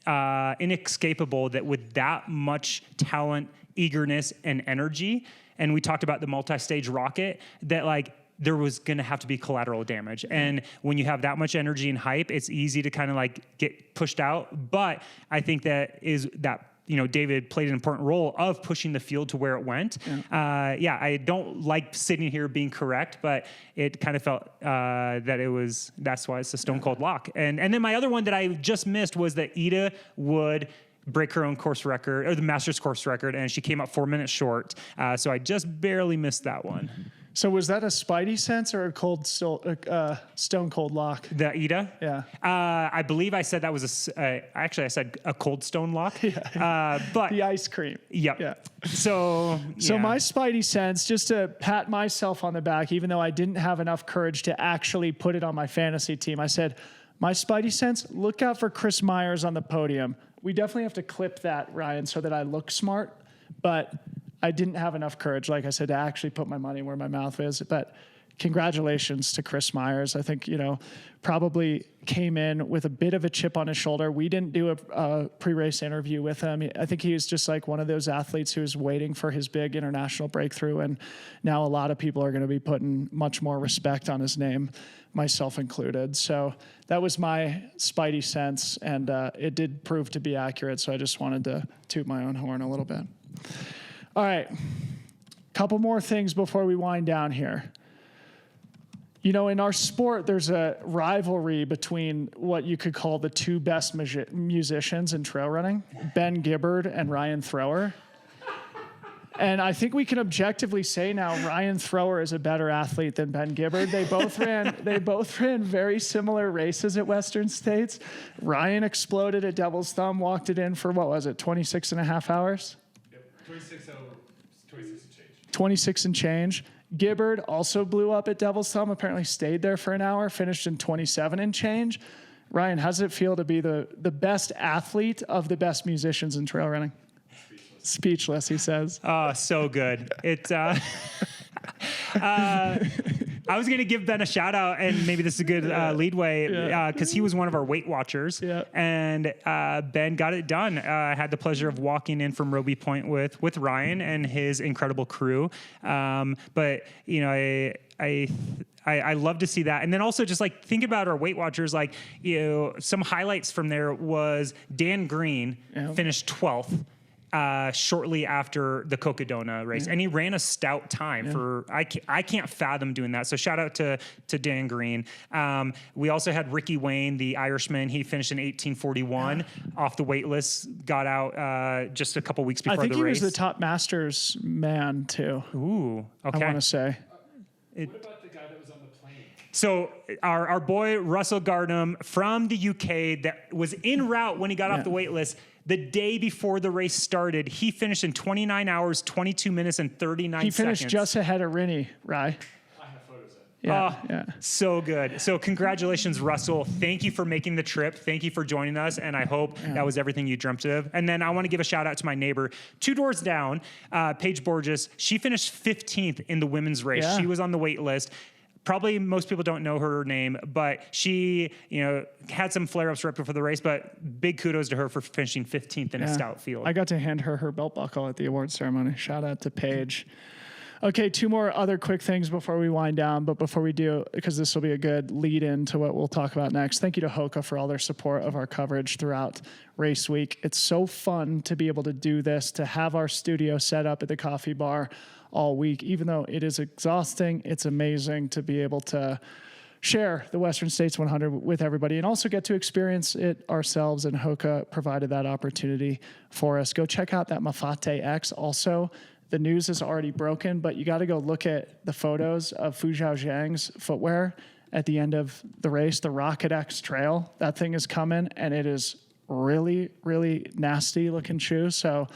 B: inescapable that with that much talent, eagerness, and energy, and we talked about the multi-stage rocket, that like there was going to have to be collateral damage. And when you have that much energy and hype, it's easy to kind of like get pushed out. But I think David played an important role of pushing the field to where it went. Yeah. I don't like sitting here being correct, but it kind of felt that's why it's a stone cold lock. And then my other one that I just missed was that Ida would break her own course record, or the Masters course record, and she came up 4 minutes short. So I just barely missed that one.
A: So was that a spidey sense or a stone cold lock?
B: The Ida?
A: Yeah.
B: I believe I said that was I said a cold stone lock.
A: Yeah.
B: But
A: the ice cream.
B: Yep.
A: Yeah.
B: So
A: my spidey sense, just to pat myself on the back, even though I didn't have enough courage to actually put it on my fantasy team, I said, my spidey sense, look out for Chris Myers on the podium. We definitely have to clip that, Ryan, so that I look smart, but I didn't have enough courage, like I said, to actually put my money where my mouth is. But congratulations to Chris Myers. I think, probably came in with a bit of a chip on his shoulder. We didn't do a pre-race interview with him. I think he was just like one of those athletes who was waiting for his big international breakthrough. And now a lot of people are going to be putting much more respect on his name, myself included. So that was my spidey sense, and it did prove to be accurate. So I just wanted to toot my own horn a little bit. All right, couple more things before we wind down here. In our sport, there's a rivalry between what you could call the two best musicians in trail running, Ben Gibbard and Ryan Thrower. And I think we can objectively say now Ryan Thrower is a better athlete than Ben Gibbard. They both ran very similar races at Western States. Ryan exploded at Devil's Thumb, walked it in for, 26 and a half hours? 26 and change. Gibbard also blew up at Devil's Thumb, apparently stayed there for an hour, finished in 27 and change. Ryan, how does it feel to be the best athlete of the best musicians in trail running? Speechless, he says.
B: Oh, so good. I was going to give Ben a shout out, and maybe this is a good leadway, because he was one of our Weight Watchers, and Ben got it done. I had the pleasure of walking in from Roby Point with Ryan and his incredible crew. But I love to see that. And then also just like think about our Weight Watchers, some highlights from there was Dan Green finished 12th. Shortly after the Cocodona race, and he ran a stout time for. I can't fathom doing that. So shout out to Dan Green. We also had Ricky Wayne, the Irishman. He finished in 1841 off the wait list. Got out just a couple weeks before the race.
A: I think he was the top Masters man too.
B: Ooh, okay.
A: I want to say.
C: What about the guy that was on the plane?
B: So our boy Russell Gardner from the UK that was en route when he got off the wait list. The day before the race started, he finished in 29 hours, 22 minutes, and 39 seconds.
A: He finished just ahead of Rinny, Rye.
C: I have photos of it.
A: Yeah.
B: So good. So congratulations, Russell. Thank you for making the trip. Thank you for joining us, and I hope that was everything you dreamt of. And then I want to give a shout out to my neighbor, 2 doors down, Paige Borges. She finished 15th in the women's race.
A: Yeah.
B: She was on the wait list. Probably most people don't know her name, but she, had some flare-ups right before the race, but big kudos to her for finishing 15th in a stout field.
A: I got to hand her belt buckle at the award ceremony. Shout out to Paige. Okay, 2 more other quick things before we wind down, but before we do, because this will be a good lead in to what we'll talk about next. Thank you to HOKA for all their support of our coverage throughout race week. It's so fun to be able to do this, to have our studio set up at the coffee bar all week. Even though it is exhausting, it's amazing to be able to share the Western States 100 with everybody and also get to experience it ourselves, and HOKA provided that opportunity for us. Go check out that Mafate X. Also, the news is already broken, but you got to go look at the photos of Fu Zhaojiang's footwear at the end of the race, the Mafate X trail. That thing is coming, and it is really, really nasty looking shoe. So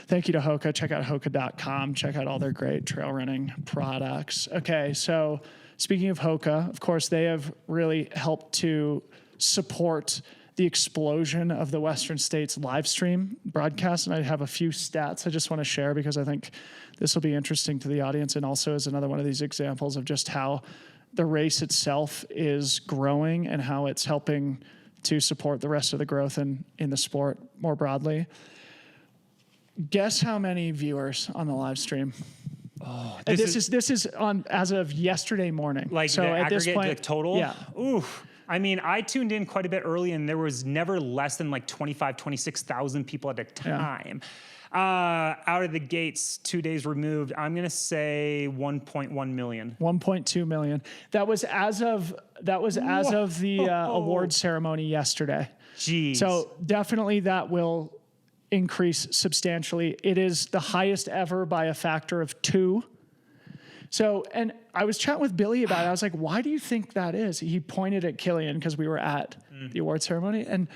A: thank you to HOKA. Check out HOKA.com. Check out all their great trail running products. Okay, so speaking of HOKA, of course, they have really helped to support the explosion of the Western States live stream broadcast. And I have a few stats I just want to share because I think this will be interesting to the audience, and also is another one of these examples of just how the race itself is growing and how it's helping to support the rest of the growth in the sport more broadly. Guess how many viewers on the live stream?
B: Oh,
A: This is on as of yesterday morning.
B: Like
A: so
B: the
A: at
B: aggregate,
A: this point,
B: the total?
A: Yeah.
B: Oof. I mean, I tuned in quite a bit early, and there was never less than like 26,000 people at a time. Out of the gates, 2 days removed, I'm going to say 1.1 million.
A: 1.2 million. That was as of the award ceremony yesterday.
B: Jeez.
A: So definitely that will increase substantially. It is the highest ever by a factor of 2. So, and I was chatting with Billy about it. I was like, why do you think that is? He pointed at Killian because we were at the award ceremony. And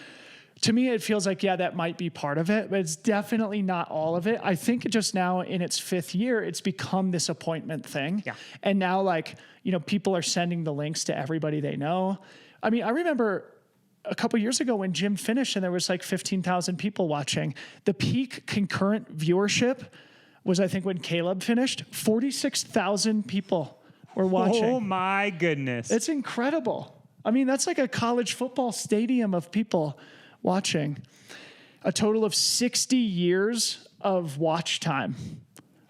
A: to me, it feels like, yeah, that might be part of it, but it's definitely not all of it. I think just now in its 5th year, it's become this appointment thing.
B: Yeah.
A: And now, like, you know, people are sending the links to everybody they know. I mean, I remember a couple years ago when Jim finished and there was like 15,000 people watching. The peak concurrent viewership was, I think, when Caleb finished, 46,000 people were watching.
B: Oh my goodness.
A: It's incredible. I mean, that's like a college football stadium of people watching. A total of 60 years of watch time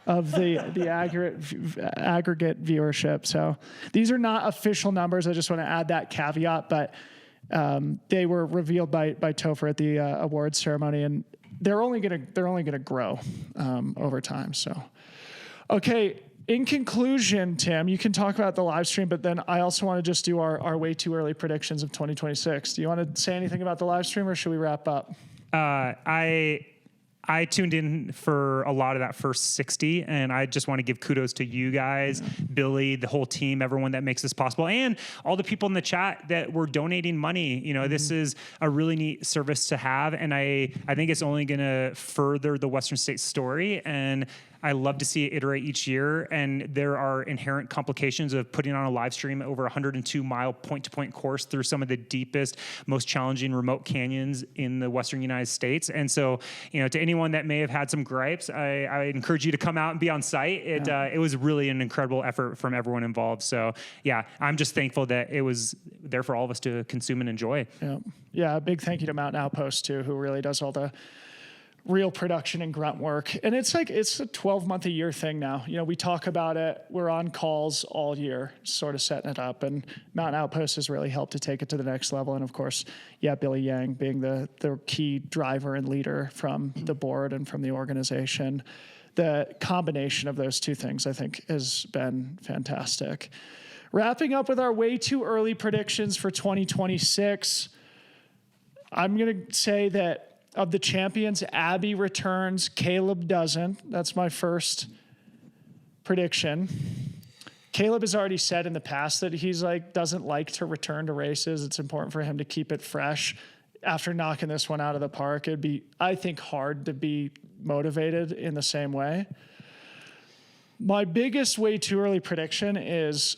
A: of the aggregate viewership. So these are not official numbers. I just want to add that caveat, but they were revealed by Topher at the awards ceremony, and they're only gonna grow over time. So, okay. In conclusion, Tim, you can talk about the live stream, but then I also want to just do our way too early predictions of 2026. Do you want to say anything about the live stream, or should we wrap up?
B: I tuned in for a lot of that first 60, and I just want to give kudos to you guys, Billy, the whole team, everyone that makes this possible, and all the people in the chat that were donating money. You know, this is a really neat service to have, and I think it's only going to further the Western States story, and I love to see it iterate each year, and there are inherent complications of putting on a live stream over 102-mile point-to-point course through some of the deepest, most challenging remote canyons in the Western United States. And so, you know, to anyone that may have had some gripes, I encourage you to come out and be on site. It was really an incredible effort from everyone involved. So, yeah, I'm just thankful that it was there for all of us to consume and enjoy.
A: Yeah. A big thank you to Mountain Outpost too, who really does all the real production and grunt work. And it's a 12-month a year thing now. You know, we talk about it. We're on calls all year, sort of setting it up. And Mountain Outpost has really helped to take it to the next level. And of course, Billy Yang being the key driver and leader from the board and from the organization. The combination of those two things, I think, has been fantastic. Wrapping up with our way too early predictions for 2026. I'm going to say that of the champions, Abby returns, Caleb doesn't. That's my first prediction. Caleb has already said in the past that he's doesn't like to return to races. It's important for him to keep it fresh. After knocking this one out of the park, it'd be, I think, hard to be motivated in the same way. My biggest way too early prediction is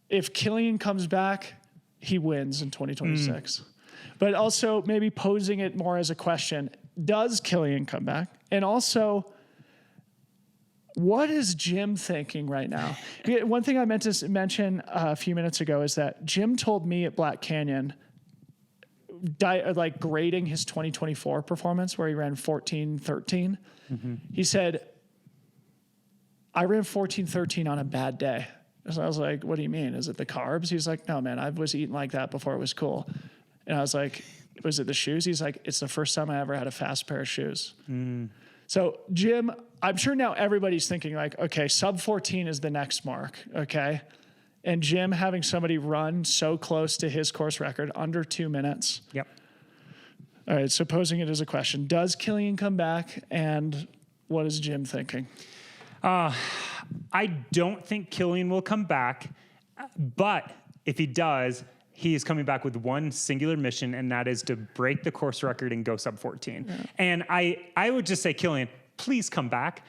A: if Killian comes back, he wins in 2026. But also maybe posing it more as a question, does Killian come back? And also, what is Jim thinking right now? One thing I meant to mention a few minutes ago is that Jim told me at Black Canyon, grading his 2024 performance where he ran 14:13. He said, I ran 14:13 on a bad day. So I was like, what do you mean? Is it the carbs? He's like, no, man, I was eating like that before it was cool. And I was like, was it the shoes? He's like, it's the first time I ever had a fast pair of shoes. So Jim, I'm sure now everybody's thinking like, okay, sub 14 is the next mark. Okay. And Jim having somebody run so close to his course record, under 2 minutes.
B: Yep.
A: All right. So posing it as a question, does Killian come back? And what is Jim thinking?
B: I don't think Killian will come back, but if he does, he is coming back with one singular mission, and that is to break the course record and go sub 14. Yeah. And I would just say, Killian, please come back.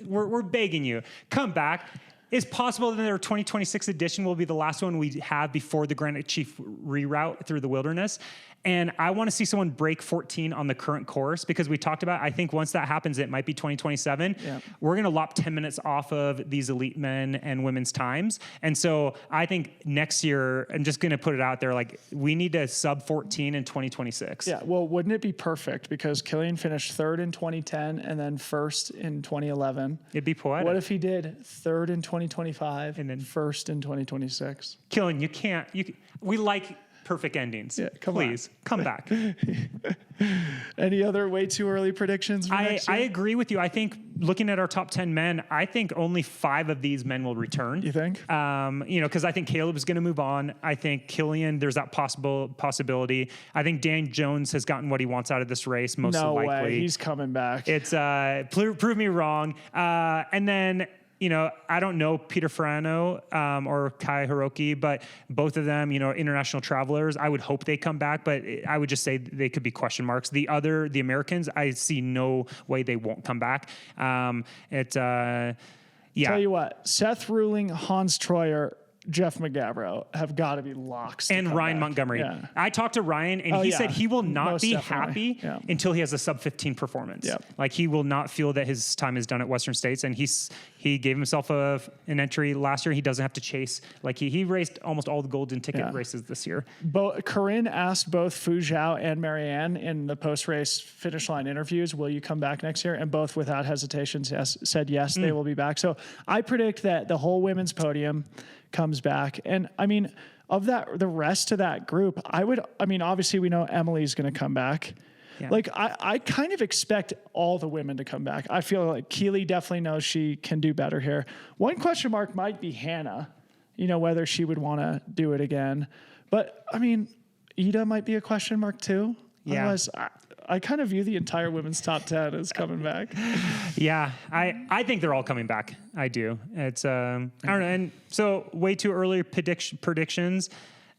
B: We're begging you, come back. It's possible that their 2026 edition will be the last one we have before the Granite Chief reroute through the wilderness. And I want to see someone break 14 on the current course, because we talked about, I think once that happens, it might be 2027. Yeah. We're going to lop 10 minutes off of these elite men and women's times. And so I think next year, I'm just going to put it out there, like, we need to sub 14 in 2026.
A: Yeah, well, wouldn't it be perfect? Because Killian finished third in 2010 and then first in 2011.
B: It'd be poetic.
A: What if he did third in 2025 and then first in 2026?
B: Killian, you can't. We like perfect endings. Yeah, please come back.
A: Any other way too early predictions?
B: I agree with you. I think looking at our top 10 men, I think only 5 of these men will return.
A: You think?
B: Because I think Caleb is going to move on. I think Killian, there's that possibility. I think Dan Jones has gotten what he wants out of this race, most likely.
A: No way, he's coming back.
B: It's prove me wrong. And then, I don't know Peter Frano or Kai Hiroki, but both of them, international travelers. I would hope they come back, but I would just say they could be question marks. The Americans, I see no way they won't come back. Yeah.
A: Tell you what, Seth Ruling, Hans Troyer, Jeff McGavro have got to be locks.
B: And Ryan Montgomery. Yeah. I talked to Ryan, and he said he will not be happy until he has a sub 15 performance. Yep. Like, he will not feel that his time is done at Western States. And he gave himself an entry last year. He doesn't have to chase. Like, he raced almost all the golden ticket races this year.
A: Corinne asked both Fu Zhao and Marianne in the post-race finish line interviews, will you come back next year? And both, without hhesitations, said yes, they will be back. So I predict that the whole women's podium comes back. And I mean, of that, the rest of that group, obviously we know Emily's going to come back. Yeah. Like, I kind of expect all the women to come back. I feel like Keely definitely knows she can do better here. One question mark might be Hannah, whether she would want to do it again. But I mean, Ida might be a question mark too. Yeah. Otherwise, I kind of view the entire women's top 10 as coming back.
B: Yeah, I think they're all coming back. I do. It's I don't know. And so, way too early predictions.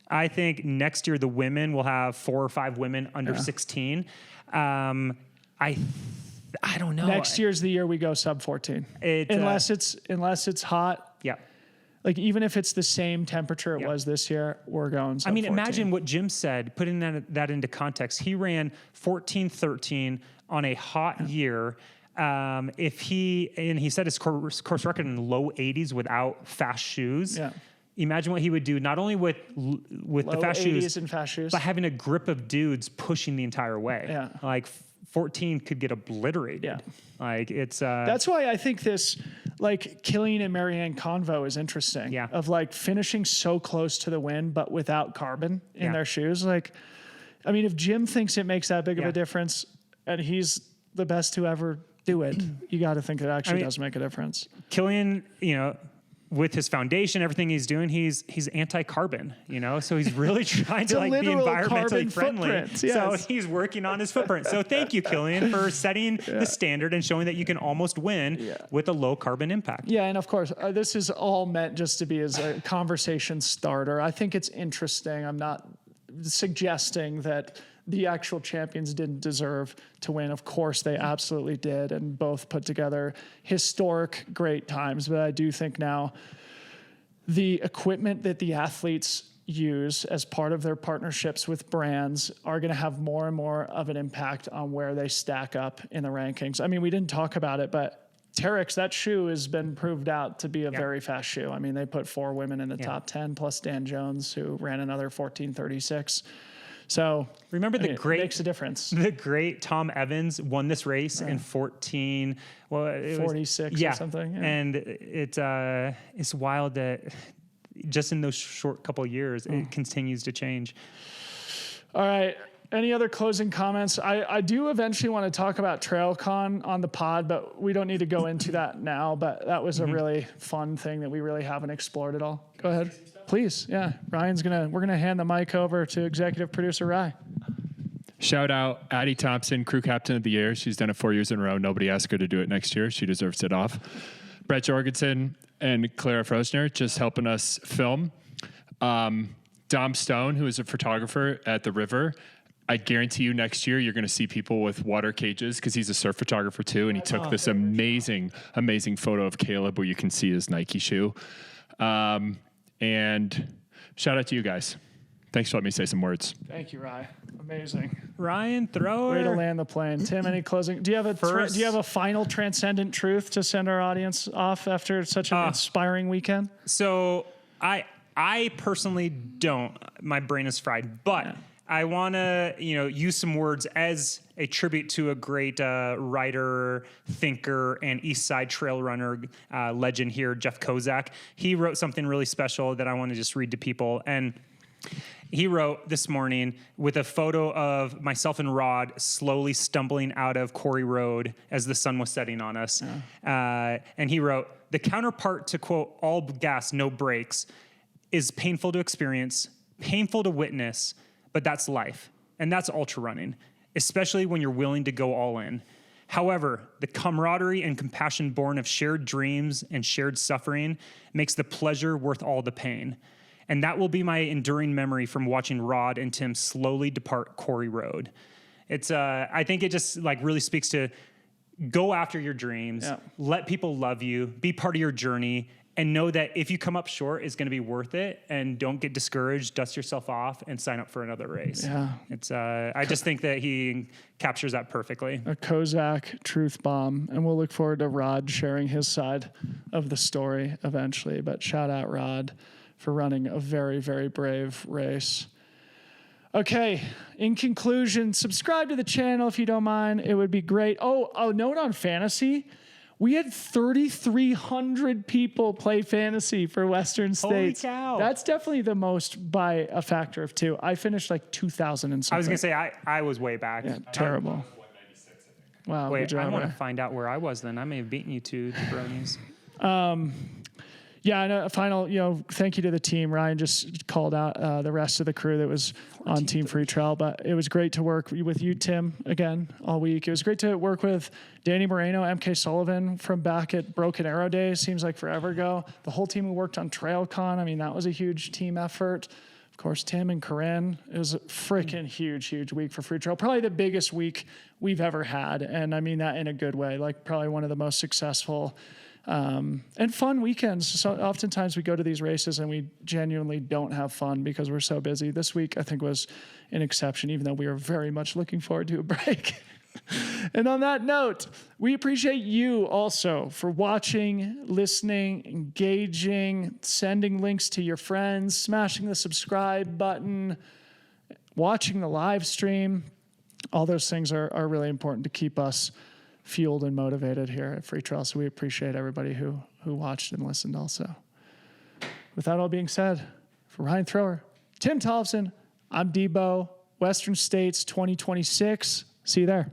B: I think next year the women will have 4 or 5 women under 16. I don't know.
A: Next year's the year we go sub 14. Unless it's hot.
B: Yeah.
A: Like, even if it's the same temperature it was this year, we're going sub 14.
B: Imagine what Jim said, putting that into context. He ran 14:13 on a hot year. He set his course record in the low 80s without fast shoes. Yeah. Imagine what he would do, not only with the fast shoes, but having a grip of dudes pushing the entire way. Yeah. Like, 14 could get obliterated. Yeah. Like, it's
A: that's why I think this, like, Killian and Marianne convo is interesting. Yeah. Of, like, finishing so close to the win but without carbon in their shoes. Like, I mean, if Jim thinks it makes that big of a difference and he's the best to ever do it, you got to think it actually does make a difference.
B: Killian, with his foundation, everything he's doing, he's anti-carbon, so he's really trying to, like, be environmentally friendly. Yes. So he's working on his footprint. So thank you, Killian, for setting the standard and showing that you can almost win with a low carbon impact.
A: Yeah, and of course, this is all meant just to be as a conversation starter. I think it's interesting. I'm not suggesting that the actual champions didn't deserve to win. Of course, they absolutely did, and both put together historic, great times. But I do think now the equipment that the athletes use as part of their partnerships with brands are going to have more and more of an impact on where they stack up in the rankings. I mean, we didn't talk about it, but Terex, that shoe has been proved out to be a very fast shoe. I mean, they put 4 women in the top 10, plus Dan Jones, who ran another 14:36. So
B: remember it
A: makes a difference.
B: The great Tom Evans won this race in 46
A: or something. Yeah.
B: And it's wild that just in those short couple of years, it continues to change.
A: All right. Any other closing comments? I do eventually want to talk about TrailCon on the pod, but we don't need to go into that now. But that was a really fun thing that we really haven't explored at all. Go ahead. Please. Yeah. We're going to hand the mic over to executive producer Rye.
D: Shout out Addie Thompson, crew captain of the year. She's done it 4 years in a row. Nobody asked her to do it next year. She deserves it off. Brett Jorgensen and Clara Frosner just helping us film. Dom Stone, who is a photographer at the river. I guarantee you next year you're going to see people with water cages because he's a surf photographer too. And he took this amazing photo of Caleb where you can see his Nike shoe. And shout out to you guys. Thanks for letting me say some words.
A: Thank you, Rye. Amazing.
B: Ryan Thrower.
A: Way to land the plane. Tim, any closing? Do you have a final transcendent truth to send our audience off after such an inspiring weekend?
B: So I personally don't. My brain is fried, but I want to, use some words as a tribute to a great writer, thinker, and East Side trail runner legend here, Jeff Kozak. He wrote something really special that I want to just read to people. And he wrote this morning with a photo of myself and Rod slowly stumbling out of Quarry Road as the sun was setting on us. And he wrote, the counterpart to, quote, all gas, no brakes is painful to experience, painful to witness, but that's life. And that's ultra running, especially when you're willing to go all in. However, the camaraderie and compassion born of shared dreams and shared suffering makes the pleasure worth all the pain. And that will be my enduring memory from watching Rod and Tim slowly depart Quarry Road. It's, I think it just really speaks to go after your dreams, let people love you, be part of your journey, and know that if you come up short, it's going to be worth it. And don't get discouraged, dust yourself off, and sign up for another race.
A: Yeah.
B: It's, I just think that he captures that perfectly.
A: A Kozak truth bomb. And we'll look forward to Rod sharing his side of the story eventually. But shout out Rod for running a very, very brave race. Okay, in conclusion, subscribe to the channel if you don't mind. It would be great. Oh, note on fantasy. We had 3,300 people play fantasy for Western States.
B: Holy cow.
A: That's definitely the most by a factor of 2. I finished 2,000 and something.
B: I was going to say, I was way back.
A: Yeah, terrible. Wow, good
B: Wait,
A: job,
B: I want to
A: Ray.
B: find out where I was then. I may have beaten you two jabronis.
A: Yeah, and a final, thank you to the team. Ryan just called out the rest of the crew that was on Team Freetrail, but it was great to work with you, Tim, again, all week. It was great to work with Danny Moreno, MK Sullivan from back at Broken Arrow Days, seems like forever ago. The whole team who worked on TrailCon, that was a huge team effort. Of course, Tim and Corinne. It was a freaking huge week for Freetrail. Probably the biggest week we've ever had, and I mean that in a good way, probably one of the most successful and fun weekends. So oftentimes we go to these races and we genuinely don't have fun because we're so busy. This week, I think, was an exception, even though we were very much looking forward to a break. And on that note, we appreciate you also for watching, listening, engaging, sending links to your friends, smashing the subscribe button, watching the live stream. All those things are really important to keep us fueled and motivated here at Freetrail. So we appreciate everybody who watched and listened also. With that all being said, for Ryan Thrower, Tim Tollefson, I'm Debo, Western States 2026. See you there.